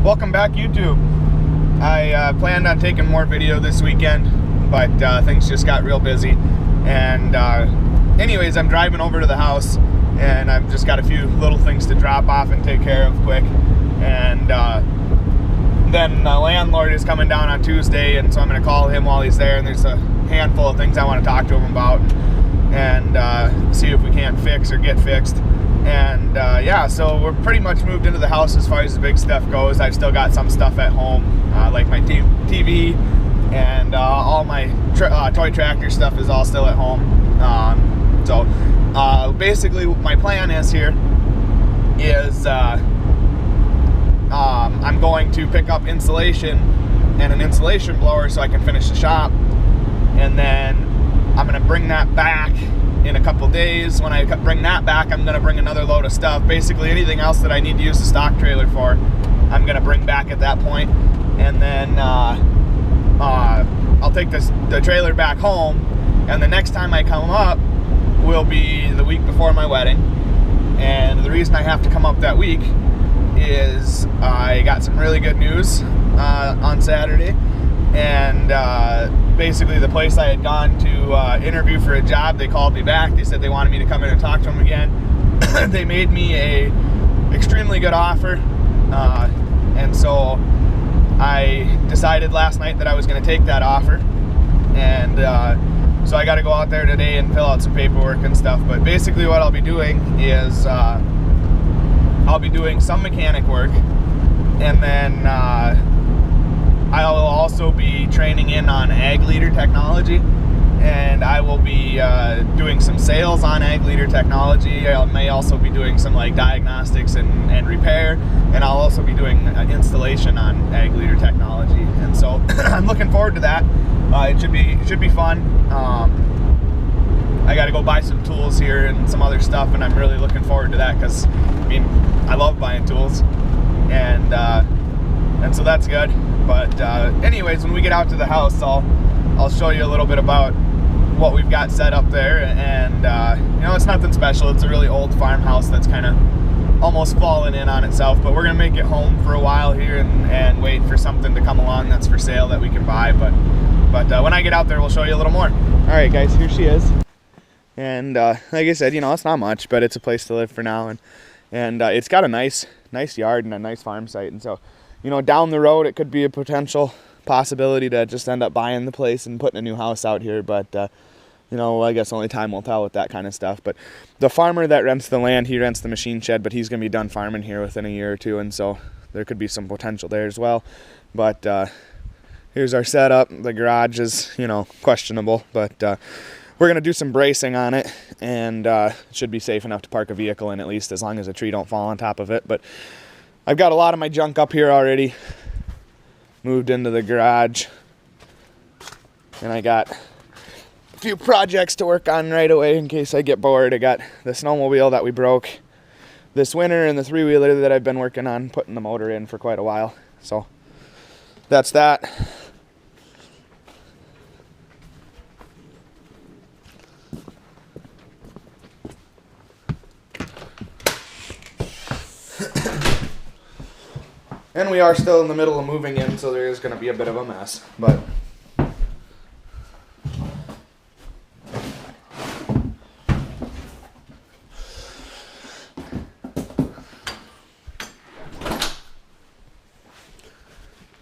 Welcome back, YouTube. I planned on taking more video this weekend, but things just got real busy. And anyways, I'm driving over to the house, and I've just got a few little things to drop off and take care of quick. And then the landlord is coming down on Tuesday, and so I'm going to call him while he's there. And there's a handful of things I want to talk to him about and see if we can't fix or get fixed. And yeah, so we're pretty much moved into the house as far as the big stuff goes. I've still got some stuff at home, like my TV and all my toy tractor stuff is all still at home. So basically my plan is here is I'm going to pick up insulation and an insulation blower so I can finish the shop, and then I'm going to bring that back in a couple days. When I bring that back, I'm going to bring another load of stuff. Basically anything else that I need to use the stock trailer for, I'm going to bring back at that point. And then I'll take the trailer back home, and the next time I come up will be the week before my wedding. And the reason I have to come up that week is I got some really good news on Saturday. And basically the place I had gone to interview for a job, they called me back. They said they wanted me to come in and talk to them again. They made me a extremely good offer, and so I decided last night that I was going to take that offer. And so I got to go out there today and fill out some paperwork and stuff. But basically what I'll be doing is I'll be doing some mechanic work, and then I'll also be training in on Ag Leader technology, and I will be doing some sales on Ag Leader technology. I may also be doing some like diagnostics and repair, and I'll also be doing installation on Ag Leader technology. And so I'm looking forward to that. It should be fun. I got to go buy some tools here and some other stuff, and I'm really looking forward to that because I mean I love buying tools, and so that's good. But anyways, when we get out to the house, I'll show you a little bit about what we've got set up there. And you know, it's nothing special. It's a really old farmhouse that's kind of almost fallen in on itself. But we're gonna make it home for a while here and wait for something to come along that's for sale that we can buy. But when I get out there, we'll show you a little more. All right, guys, here she is. And like I said, you know, it's not much, but it's a place to live for now. And it's got a nice yard and a nice farm site. And so, you know, down the road, it could be a potential possibility to just end up buying the place and putting a new house out here. But, you know, I guess only time will tell with that kind of stuff. But the farmer that rents the land, he rents the machine shed, but he's going to be done farming here within a year or two. And so there could be some potential there as well. But here's our setup. The garage is, you know, questionable, but we're going to do some bracing on it, and it should be safe enough to park a vehicle in, at least as long as a tree don't fall on top of it. But I've got a lot of my junk up here already moved into the garage, and I got a few projects to work on right away in case I get bored. I got the snowmobile that we broke this winter and the three-wheeler that I've been working on putting the motor in for quite a while. So that's that. And we are still in the middle of moving in, so there is going to be a bit of a mess. But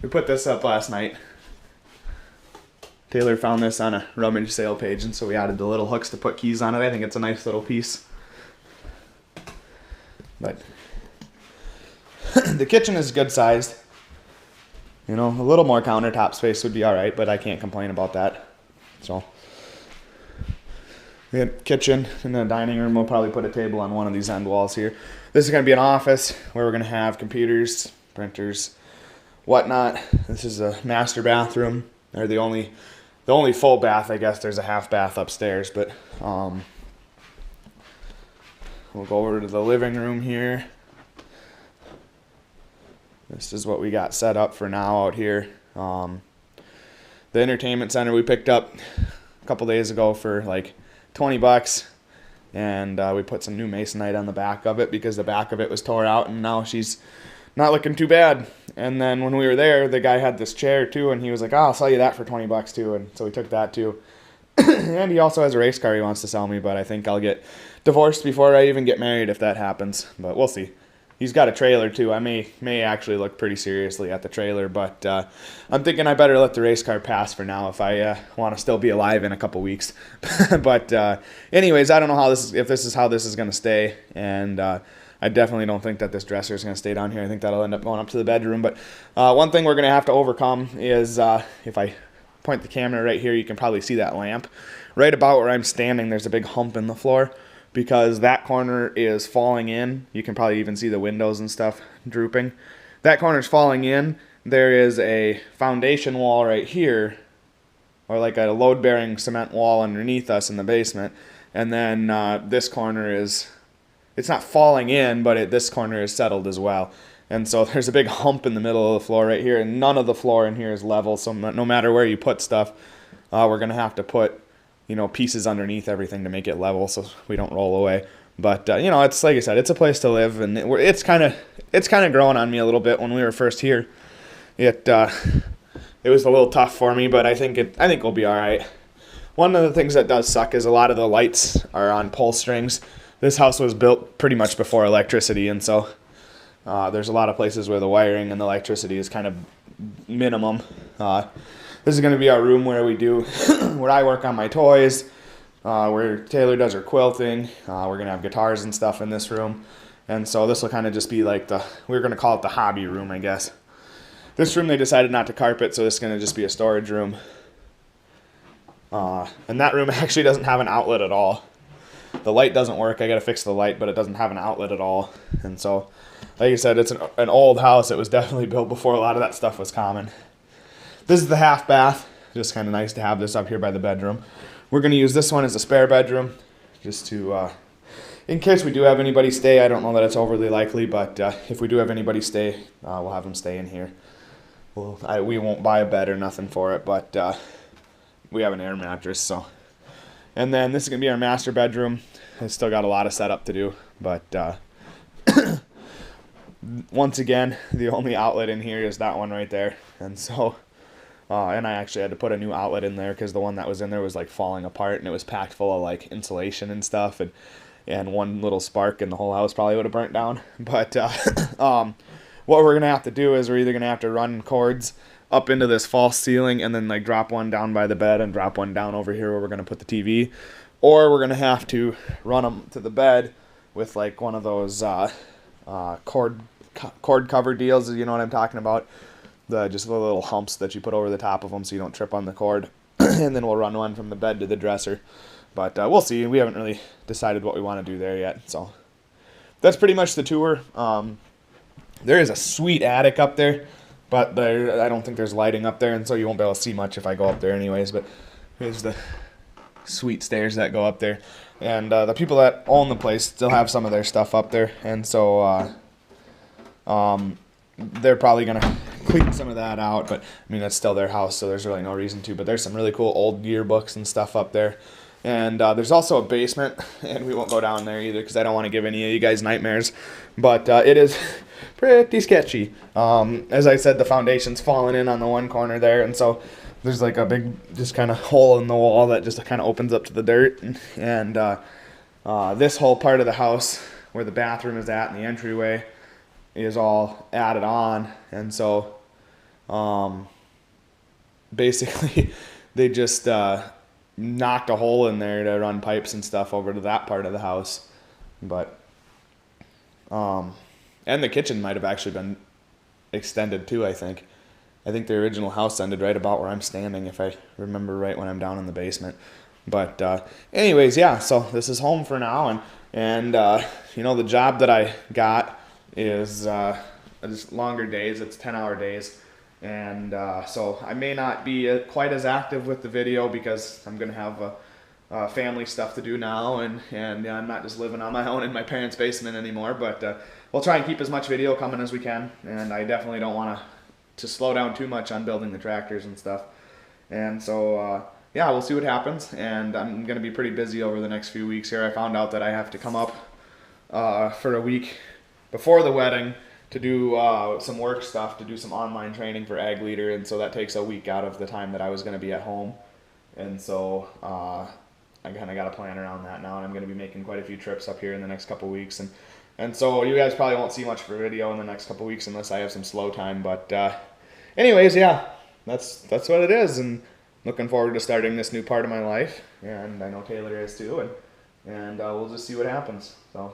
we put this up last night. Taylor found this on a rummage sale page, and so we added the little hooks to put keys on it. I think it's a nice little piece. But the kitchen is good sized. You know, a little more countertop space would be all right, but I can't complain about that. So we have kitchen and the dining room. We'll probably put a table on one of these end walls here. This is going to be an office where we're going to have computers, printers, whatnot. This is a master bathroom, or the only full bath. I guess there's a half bath upstairs, but we'll go over to the living room here. This is what we got set up for now out here. The entertainment center we picked up a couple days ago for like $20, and we put some new masonite on the back of it because the back of it was tore out, and now she's not looking too bad. And then when we were there, the guy had this chair too, and he was like, "Oh, I'll sell you that for $20 too." And so we took that too. And he also has a race car he wants to sell me, but I think I'll get divorced before I even get married if that happens. But we'll see. He's got a trailer too. I may actually look pretty seriously at the trailer, but I'm thinking I better let the race car pass for now if I want to still be alive in a couple weeks. But anyways, I don't know if this is how this is going to stay, and I definitely don't think that this dresser is going to stay down here. I think that'll end up going up to the bedroom. But one thing we're going to have to overcome is if I point the camera right here, you can probably see that lamp. Right about where I'm standing, there's a big hump in the floor because that corner is falling in. You can probably even see the windows and stuff drooping. That corner's falling in. There is a foundation wall right here, or like a load-bearing cement wall underneath us in the basement. And then this corner it's not falling in, but this corner is settled as well. And so there's a big hump in the middle of the floor right here, and none of the floor in here is level, so no matter where you put stuff, we're going to have to put, pieces underneath everything to make it level so we don't roll away. But, it's like I said, it's a place to live, and it's kind of growing on me a little bit. When we were first here, it was a little tough for me, but I think we'll be all right. One of the things that does suck is a lot of the lights are on pull strings. This house was built pretty much before electricity, and so there's a lot of places where the wiring and the electricity is kind of minimum. This is going to be our room where we do, where I work on my toys, where Taylor does her quilting. We're going to have guitars and stuff in this room. And so this will kind of just be like we're going to call it the hobby room, I guess. This room they decided not to carpet, so this is going to just be a storage room. And that room actually doesn't have an outlet at all. The light doesn't work. I got to fix the light, but it doesn't have an outlet at all. And so, like I said, it's an old house. It was definitely built before a lot of that stuff was common. This is the half bath. Just kind of nice to have this up here by the bedroom. We're going to use this one as a spare bedroom, just to, in case we do have anybody stay. I don't know that it's overly likely, but if we do have anybody stay, we'll have them stay in here. We won't buy a bed or nothing for it, but we have an air mattress, so. And then this is going to be our master bedroom. It's still got a lot of setup to do, but once again, the only outlet in here is that one right there. And so, and I actually had to put a new outlet in there because the one that was in there was like falling apart, and it was packed full of like insulation and stuff, and one little spark and the whole house probably would have burnt down. But what we're going to have to do is we're either going to have to run cords up into this false ceiling and then like drop one down by the bed and drop one down over here where we're going to put the TV, or we're going to have to run them to the bed with like one of those cord cover deals, you know what I'm talking about, just the little humps that you put over the top of them so you don't trip on the cord. And then we'll run one from the bed to the dresser, but we'll see. We haven't really decided what we want to do there yet, so that's pretty much the tour. There is a sweet attic up there, but I don't think there's lighting up there, and so you won't be able to see much if I go up there anyways. But here's the sweet stairs that go up there. And the people that own the place still have some of their stuff up there, and so they're probably going to clean some of that out. But, I mean, that's still their house, so there's really no reason to. But there's some really cool old yearbooks and stuff up there. And there's also a basement, and we won't go down there either because I don't want to give any of you guys nightmares. But it is pretty sketchy. As I said, the foundation's falling in on the one corner there, and so there's like a big just kind of hole in the wall that just kind of opens up to the dirt. And this whole part of the house where the bathroom is at and the entryway is all added on. And so basically they just knocked a hole in there to run pipes and stuff over to that part of the house. But and the kitchen might have actually been extended too, I think. I think the original house ended right about where I'm standing, if I remember right, when I'm down in the basement. But anyways, yeah, so this is home for now. And the job that I got is just longer days. It's 10-hour days. And so I may not be quite as active with the video because I'm going to have family stuff to do now. And I'm not just living on my own in my parents' basement anymore. But we'll try and keep as much video coming as we can. And I definitely don't want to slow down too much on building the tractors and stuff. And so, yeah, we'll see what happens. And I'm going to be pretty busy over the next few weeks here. I found out that I have to come up for a week before the wedding to do some work stuff, to do some online training for Ag Leader, and so that takes a week out of the time that I was going to be at home. And so I kind of got a plan around that now, and I'm going to be making quite a few trips up here in the next couple weeks. And so you guys probably won't see much for video in the next couple weeks unless I have some slow time. But anyways, yeah, that's what it is, and looking forward to starting this new part of my life. And I know Taylor is too, and we'll just see what happens. So